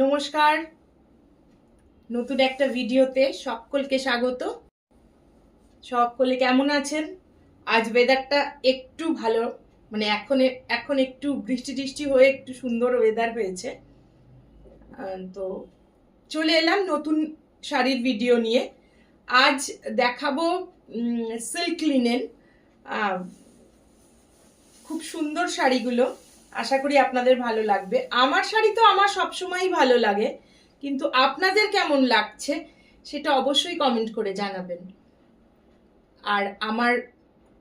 নমস্কার, নতুন একটা ভিডিওতে সকলকে স্বাগত। সকলে কেমন আছেন? আজ ওয়েদারটা একটু ভালো, মানে এখন একটু বৃষ্টি টিষ্টি হয়ে একটু সুন্দর ওয়েদার হয়েছে। তো চলে এলাম নতুন শাড়ির ভিডিও নিয়ে। আজ দেখাবো সিল্ক লিনেন, খুব সুন্দর শাড়িগুলো। আশা করি আপনাদের ভালো লাগবে। আমার শাড়ি তো আমার সবসময়ই ভালো লাগে, কিন্তু আপনাদের কেমন লাগছে সেটা অবশ্যই কমেন্ট করে জানাবেন। আর আমার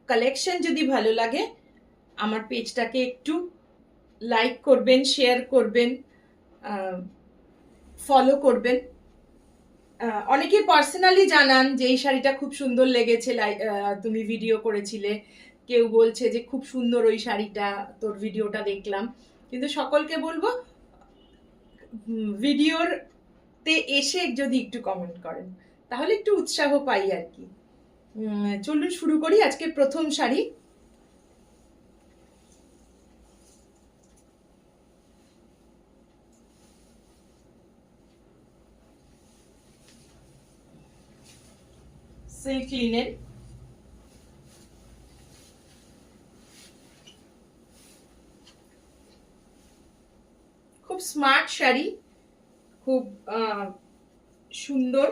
কালেকশন যদি ভালো লাগে, আমার পেজটাকে একটু লাইক করবেন, শেয়ার করবেন, ফলো করবেন। অনেকে পার্সোনালি জানান যে এই শাড়িটা খুব সুন্দর লেগেছে, তুমি ভিডিও করেছিলে। কেউ বলছে যে খুব সুন্দর ওই শাড়িটা, তোর ভিডিওটা দেখলাম। কিন্তু সকলকে বলবো ভিডিওতে এসে যদি একটু কমেন্ট করেন তাহলে একটু উৎসাহ পাই আর কি। চলুন শুরু করি আজকে প্রথম শাড়ি। সিল্ক লিনেন, খুব স্মার্ট শাড়ি, খুব সুন্দর।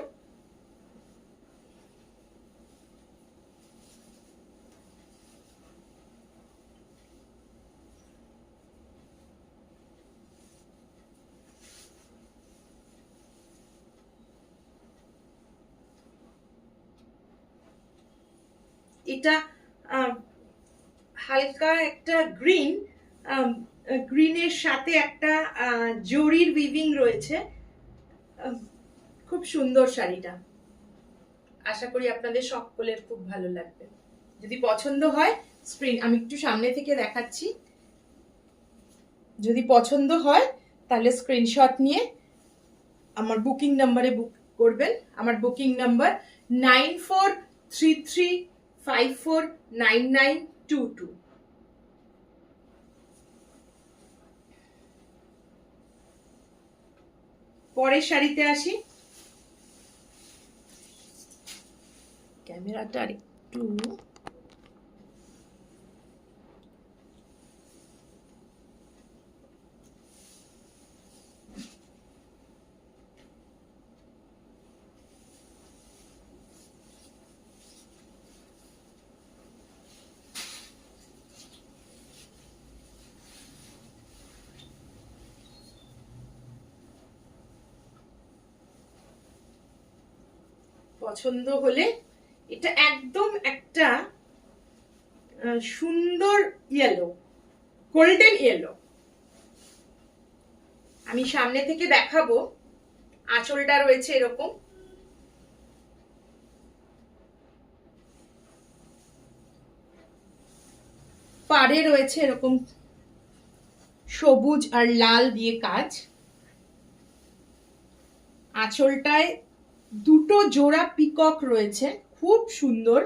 এটা হালকা একটা গ্রিনের সাথে একটা জরির উইভিং রয়েছে। খুব সুন্দর শাড়িটা। আশা করি আপনাদের সকলের খুব ভালো লাগবে। যদি পছন্দ হয় আমি একটু সামনে থেকে দেখাচ্ছি। যদি পছন্দ হয় তাহলে স্ক্রিনশট নিয়ে আমার বুকিং নাম্বারে বুক করবেন। আমার বুকিং নাম্বার 9433549922। পরের শাড়িতে আসি। ক্যামেরাটা একটু পছন্দ হলে, এটা একদম একটা সুন্দর ইয়েলো, গোল্ডেন ইয়েলো। আমি সামনে থেকে দেখাবো। আঁচলটা রয়েছে এরকম, পাড়ে রয়েছে এরকম সবুজ আর লাল দিয়ে কাজ। আঁচলটায় দুটো জোড়া পিকক রয়েছে, খুব সুন্দর।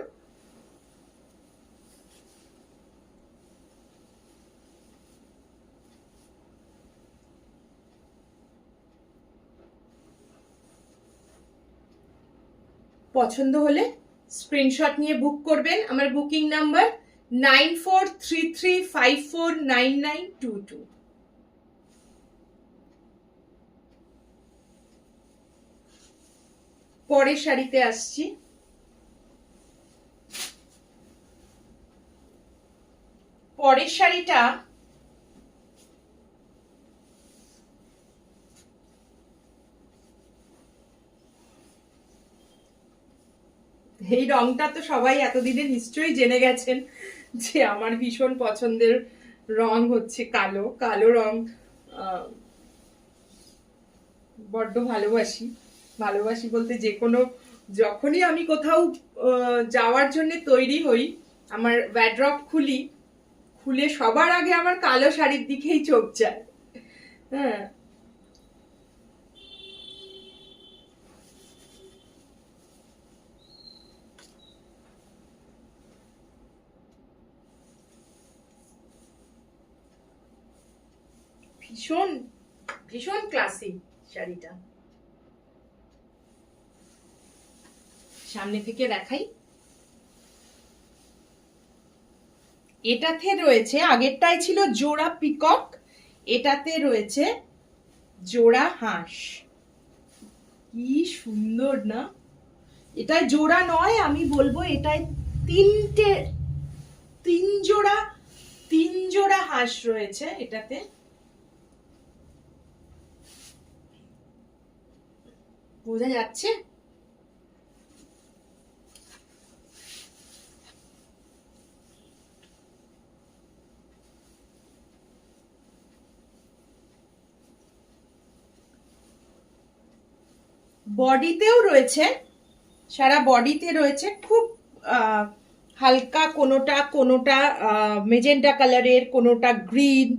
পছন্দ হলে স্ক্রিনশট নিয়ে বুক করবেন। আমার বুকিং নাম্বার 9433549922। পরের শাড়িতে আসছি। পরের শাড়িটা এই রংটা তো সবাই এতদিনে নিশ্চয়ই জেনে গেছেন যে আমার ভীষণ পছন্দের রং হচ্ছে কালো। কালো রং বড্ড ভালোবাসি। ভালোবাসি বলতে যে কোনো, যখনই আমি কোথাও যাওয়ার জন্য তৈরি হই, আমার ওয়ার্ড্রপ খুলে সবার আগে আমার কালো শাড়ির দিকেই চোখ যায়। হ্যাঁ, ভীষণ ভীষণ ক্লাসি। শাড়িটা সামনে থেকে দেখাই। এটাতে রয়েছে, আগেরটাই ছিল জোড়া পিকক, এটাতে রয়েছে জোড়া হাঁস। কি সুন্দর না? এটা জোড়া নয়, আমি বলবো এটাই তিন জোড়া হাঁস রয়েছে এটাতে। বোঝা যাচ্ছে? বডিতেও রয়েছে, সারা বডিতে রয়েছে খুব হালকা, কোনোটা মেজেন্টা কালারের, কোনোটা গ্রিন,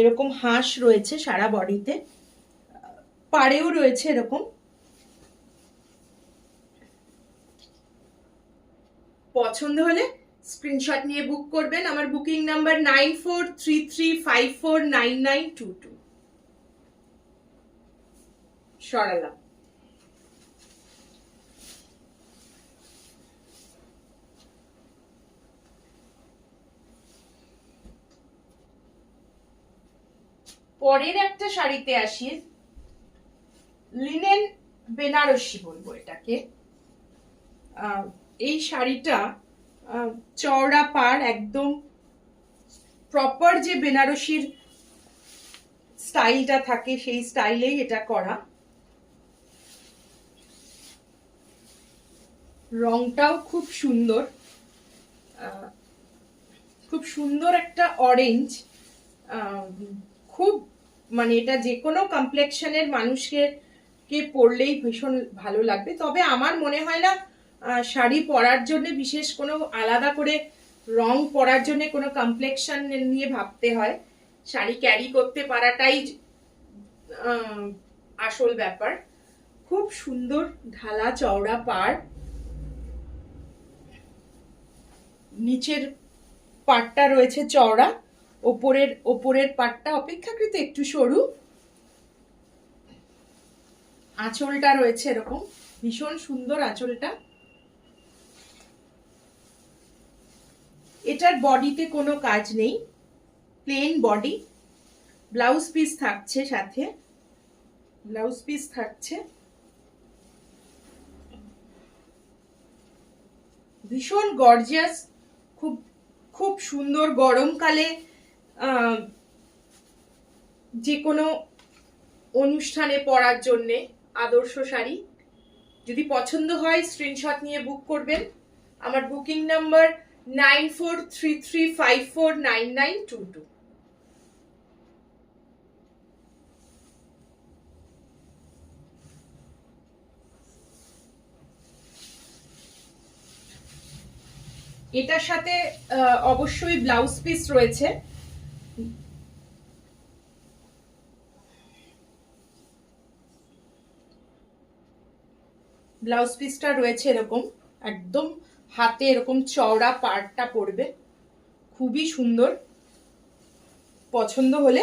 এরকম হাঁস রয়েছে সারা বডিতে। পাড়েও রয়েছে এরকম। পছন্দ হলে স্ক্রিনশট নিয়ে বুক করবেন। আমার বুকিং নাম্বার 9433549922। সরালাম। পরের একটা শাড়িতে আসি, লিনেন বেনারসি বলবো এটাকে। এই শাড়িটা চওড়া পাড়, একদম প্রপার যে বেনারসির স্টাইলটা থাকে সেই স্টাইলেই এটা করা। রংটাও খুব সুন্দর, খুব সুন্দর একটা অরেঞ্জ। খুব মানে এটা যে কোনো কমপ্লেক্সনের মানুষকে পরলেই ভীষণ ভালো লাগবে। তবে আমার মনে হয় না শাড়ি পরার জন্য বিশেষ কোনো আলাদা করে রং পরার জন্য কোনো কমপ্লেক্সন নিয়ে ভাবতে হয়। শাড়ি ক্যারি করতে পারাটাই আসল ব্যাপার। খুব সুন্দর ঢালা চওড়া পাড়, নিচের পাটটা রয়েছে চওড়া, ওপরের পাটটা অপেক্ষাকৃত একটু সরু। আঁচলটা রয়েছে এরকম, ভীষণ সুন্দর আঁচলটা। এটার বডিতে কোনো কাজ নেই, প্লেন বডি। ব্লাউজ পিস থাকছে সাথে, ব্লাউজ পিস থাকছে। ভীষণ গর্জিয়াস, খুব খুব সুন্দর গরমকালে যে কোনো অনুষ্ঠানে পরার জন্যে আদর্শ শাড়ি। যদি পছন্দ হয় স্ক্রিনশট নিয়ে বুক করবেন। আমার বুকিং নাম্বার 9433549922। এটার সাথে অবশ্যই ব্লাউজ পিস রয়েছে। ব্লাউজ পিসটা রয়েছে এরকম, একদম হাতে এরকম চওড়া পাড়টা পড়বে, খুবই সুন্দর। পছন্দ হলে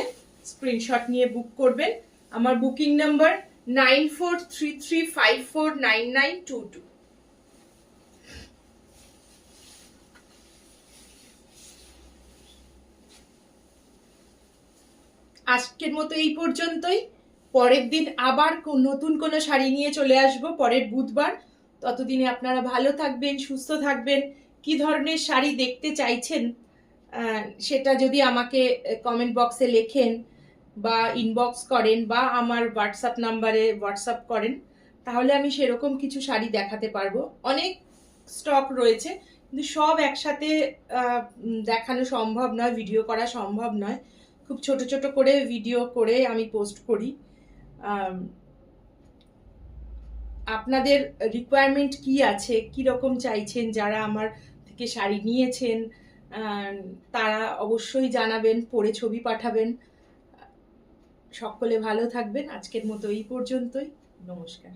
স্ক্রিনশট নিয়ে বুক করবেন। আমার বুকিং নাম্বার 9433549922। আজকের মতো এই পর্যন্তই। পরের দিন আবার নতুন কোনো শাড়ি নিয়ে চলে আসব পরের বুধবার। ততদিনে আপনারা ভালো থাকবেন, সুস্থ থাকবেন। কি ধরনের শাড়ি দেখতে চাইছেন সেটা যদি আমাকে কমেন্ট বক্সে লেখেন বা ইনবক্স করেন বা আমার হোয়াটসঅ্যাপ নাম্বারে হোয়াটসঅ্যাপ করেন, তাহলে আমি সেরকম কিছু শাড়ি দেখাতে পারবো। অনেক স্টক রয়েছে, কিন্তু সব একসাথে দেখানো সম্ভব নয়, ভিডিও করা সম্ভব নয়। খুব ছোট ছোট করে ভিডিও করে আমি পোস্ট করি। আপনাদের রিকোয়ারমেন্ট কি আছে, কি রকম চাইছেন, যারা আমার থেকে শাড়ি নিয়েছেন তারা অবশ্যই জানাবেন, পরে ছবি পাঠাবেন। সকলে ভালো থাকবেন। আজকের মতো এই পর্যন্তই। নমস্কার।